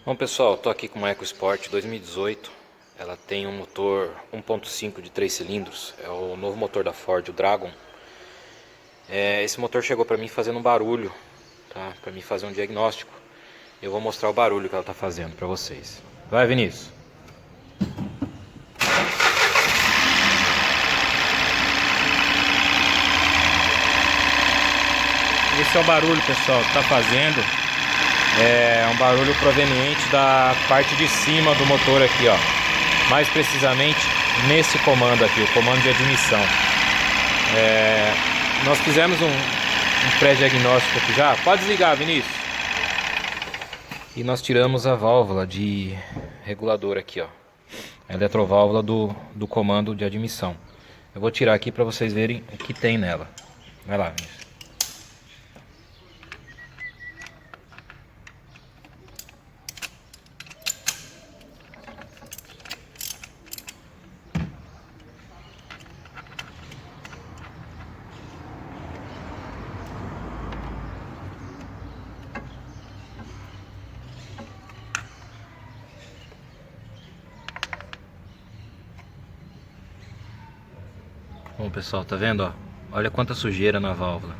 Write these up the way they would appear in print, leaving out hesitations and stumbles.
Bom pessoal, estou aqui com uma EcoSport 2018. Ela tem um motor 1.5 de 3 cilindros. É o novo motor da Ford, o Dragon. Esse motor chegou para mim fazendo um barulho, tá? Para mim fazer um diagnóstico. Eu vou mostrar o barulho que ela está fazendo para vocês. Vai, Vinícius. Esse é o barulho, pessoal, que está fazendo. É um barulho proveniente da parte de cima do motor aqui, ó. Mais precisamente nesse comando aqui, o comando de admissão. Nós fizemos um pré-diagnóstico aqui já. Pode desligar, Vinícius. E nós tiramos a válvula de regulador aqui, ó. A eletroválvula do comando de admissão. Eu vou tirar aqui para vocês verem o que tem nela. Vai lá, Vinícius. Bom pessoal, tá vendo, ó? Olha quanta sujeira na válvula.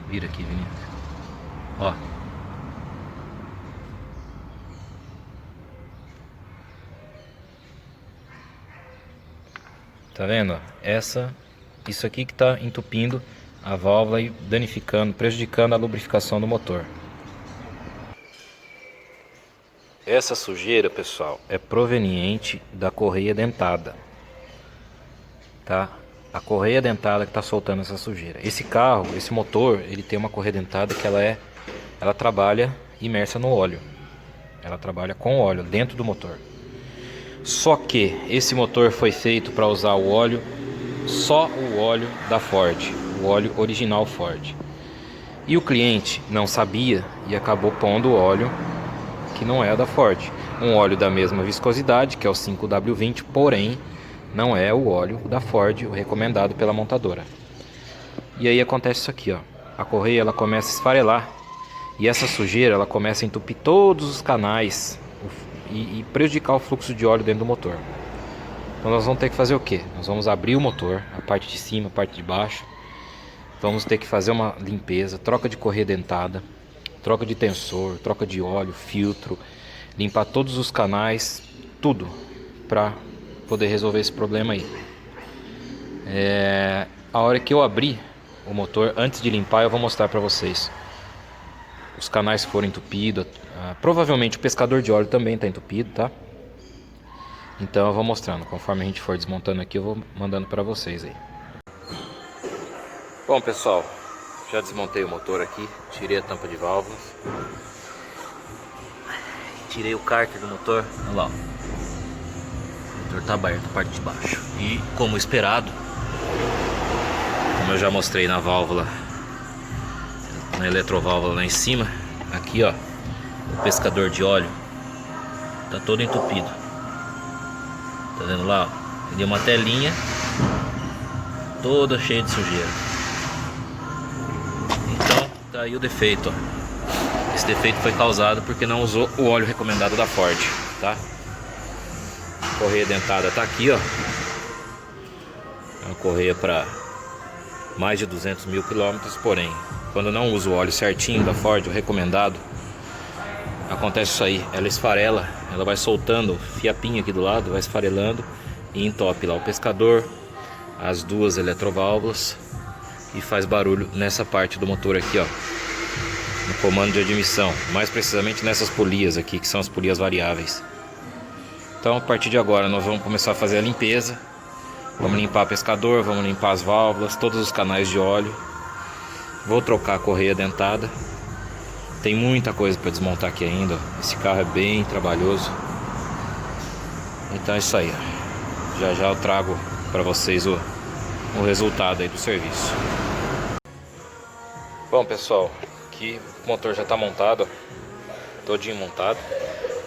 Vira aqui, Vinícius. Ó. Tá vendo, ó? Isso aqui que tá entupindo a válvula e danificando, prejudicando a lubrificação do motor. Essa sujeira, pessoal, é proveniente da correia dentada, tá? A correia dentada que está soltando essa sujeira. Esse carro, esse motor, ele tem uma correia dentada que ela trabalha imersa no óleo. Ela trabalha com óleo dentro do motor. Só que esse motor foi feito para usar o óleo, só o óleo da Ford, o óleo original Ford. E o cliente não sabia e acabou pondo o óleo que não é da Ford, um óleo da mesma viscosidade, que é o 5W20, porém não é o óleo da Ford, o recomendado pela montadora. E aí acontece isso aqui, ó. A correia ela começa a esfarelar e essa sujeira ela começa a entupir todos os canais e prejudicar o fluxo de óleo dentro do motor. Então nós vamos ter que fazer o que? Nós vamos abrir o motor, a parte de cima, a parte de baixo. Vamos ter que fazer uma limpeza, troca de correia dentada, troca de tensor, troca de óleo, filtro, limpar todos os canais, tudo para poder resolver esse problema aí. A hora que eu abrir o motor, antes de limpar, eu vou mostrar para vocês. Os canais foram entupidos, provavelmente o pescador de óleo também está entupido, tá? Então eu vou mostrando, conforme a gente for desmontando aqui, eu vou mandando para vocês aí. Bom pessoal, já desmontei o motor aqui, tirei a tampa de válvulas, tirei o cárter do motor, olha lá, o motor está aberto, a parte de baixo. E como esperado, como eu já mostrei na válvula, na eletroválvula lá em cima, aqui ó, o pescador de óleo está todo entupido. Tá vendo lá, ó? Ele deu uma telinha toda cheia de sujeira. Então tá aí o defeito, ó. Esse defeito foi causado porque não usou o óleo recomendado da Ford, tá? A correia dentada tá aqui, ó. É uma correia para mais de 200 mil quilômetros, porém quando não usa o óleo certinho da Ford, o recomendado, acontece isso aí, ela esfarela, ela vai soltando fiapinho aqui do lado, vai esfarelando e entope lá o pescador, as duas eletroválvulas e faz barulho nessa parte do motor aqui, ó, no comando de admissão, mais precisamente nessas polias aqui, que são as polias variáveis. Então a partir de agora nós vamos começar a fazer a limpeza, vamos limpar o pescador, vamos limpar as válvulas, todos os canais de óleo, vou trocar a correia dentada. Tem muita coisa para desmontar aqui ainda. Esse carro é bem trabalhoso. Então é isso aí, ó. Já já eu trago para vocês o resultado aí do serviço. Bom pessoal, aqui o motor já está montado, ó, todinho montado.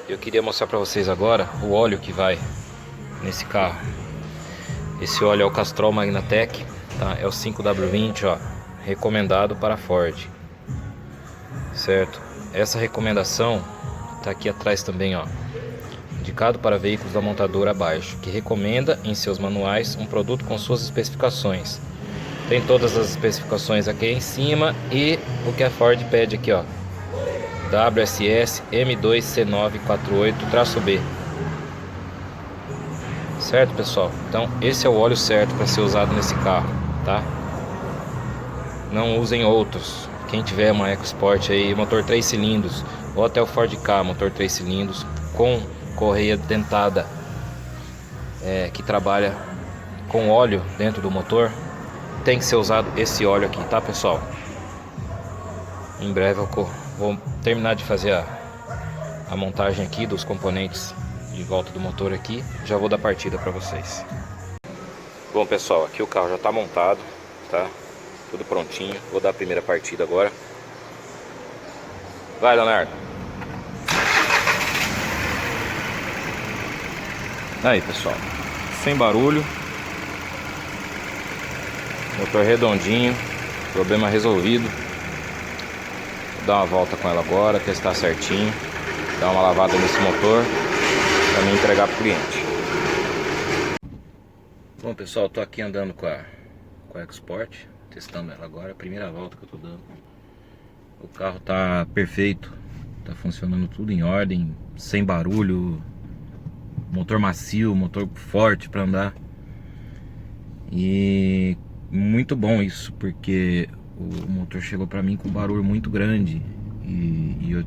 Eu queria mostrar para vocês agora o óleo que vai nesse carro. Esse óleo é o Castrol Magnatec, tá? É o 5W20, ó. recomendado para a Ford, certo? Essa recomendação está aqui atrás também, ó. Indicado para veículos da montadora abaixo, que recomenda em seus manuais um produto com suas especificações. Tem todas as especificações aqui em cima e o que a Ford pede aqui, ó. WSS M2C948-B. Certo, pessoal? Então esse é o óleo certo para ser usado nesse carro, tá? Não usem outros. Quem tiver uma EcoSport aí, motor 3 cilindros, ou até o Ford Ka, motor 3 cilindros, com correia dentada, que trabalha com óleo dentro do motor, tem que ser usado esse óleo aqui, tá, pessoal? Em breve eu vou terminar de fazer a montagem aqui dos componentes de volta do motor aqui, já vou dar partida para vocês. Bom, pessoal, aqui o carro já está montado, tá? Tudo prontinho. Vou dar a primeira partida agora. Vai, Leonardo. Aí, pessoal, sem barulho, motor redondinho, problema resolvido. Vou dar uma volta com ela agora, testar certinho, dar uma lavada nesse motor para me entregar para o cliente. Bom, pessoal, tô aqui andando com a EcoSport, testando ela agora, a primeira volta que eu tô dando. O carro tá perfeito, tá funcionando tudo em ordem, sem barulho, motor macio, motor forte para andar. E muito bom isso, porque o motor chegou para mim com um barulho muito grande e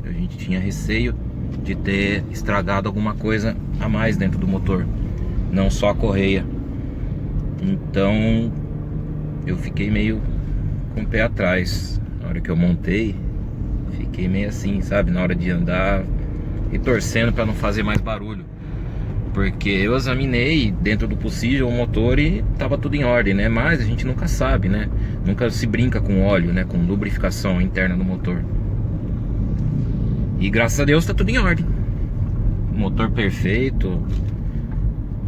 a gente tinha receio de ter estragado alguma coisa a mais dentro do motor, não só a correia. Então eu fiquei meio com o pé atrás. Na hora que eu montei, fiquei meio assim, sabe, na hora de andar e torcendo para não fazer mais barulho, porque eu examinei dentro do possível o motor e tava tudo em ordem, né? Mas a gente nunca sabe, né? Nunca se brinca com óleo, né? Com lubrificação interna do motor. E graças a Deus tá tudo em ordem. Motor perfeito,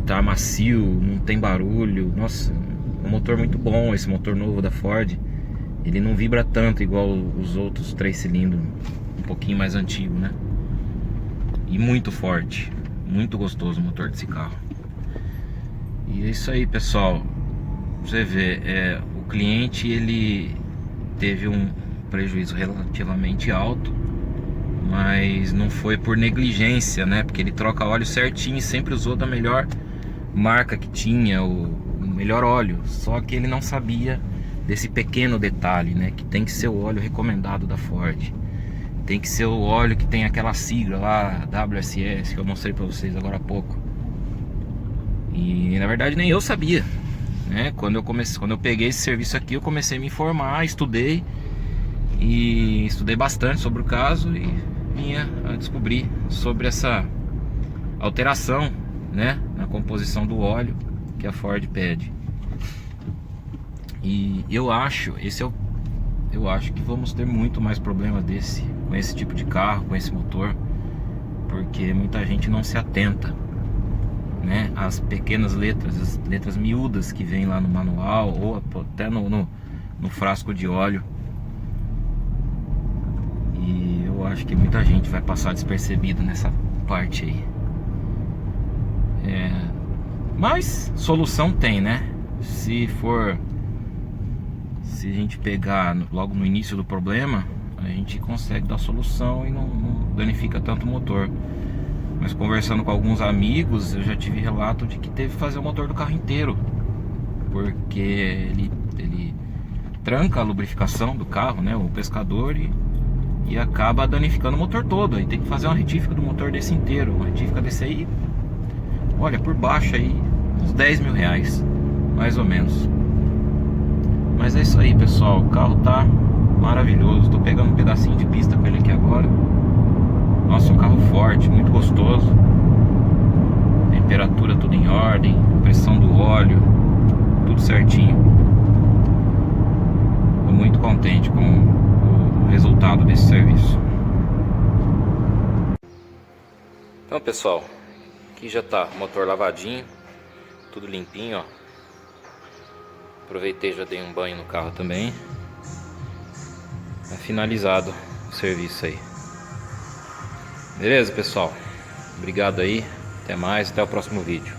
tá macio, não tem barulho. Nossa, um motor muito bom, esse motor novo da Ford. Ele não vibra tanto igual os outros 3 cilindros, um pouquinho mais antigo, né? E muito forte, muito gostoso o motor desse carro. E é isso aí, pessoal. Você vê, o cliente ele teve um prejuízo relativamente alto, mas não foi por negligência, né? Porque ele troca óleo certinho e sempre usou da melhor marca que tinha, o melhor óleo. Só que ele não sabia desse pequeno detalhe, né? Que tem que ser o óleo recomendado da Ford. Tem que ser o óleo que tem aquela sigla lá, WSS, que eu mostrei pra vocês agora há pouco. E na verdade nem eu sabia, né? Quando eu peguei esse serviço aqui, eu comecei a me informar, estudei bastante sobre o caso e vinha a descobrir sobre essa alteração, né, na composição do óleo que a Ford pede. E eu acho que vamos ter muito mais problema com esse tipo de carro, com esse motor, porque muita gente não se atenta, né, às pequenas letras, as letras miúdas que vem lá no manual ou até no frasco de óleo. E eu acho que muita gente vai passar despercebido nessa parte aí. Mas solução tem, né? Se a gente pegar logo no início do problema, a gente consegue dar solução e não danifica tanto o motor. Mas conversando com alguns amigos, eu já tive relato de que teve que fazer o motor do carro inteiro, porque ele tranca a lubrificação do carro, né, o pescador, e acaba danificando o motor todo. Aí tem que fazer uma retífica do motor desse inteiro. Uma retífica desse aí, olha, por baixo aí, uns 10 mil reais, mais ou menos. Mas é isso aí, pessoal, o carro tá maravilhoso. Tô pegando um pedacinho de pista com ele aqui agora. Nossa, um carro forte, muito gostoso. Temperatura tudo em ordem, pressão do óleo, tudo certinho. Tô muito contente com o resultado desse serviço. Então, pessoal, aqui já tá o motor lavadinho, tudo limpinho, ó. Aproveitei, já dei um banho no carro também. finalizado o serviço aí. Beleza, pessoal? Obrigado aí. Até mais. Até o próximo vídeo.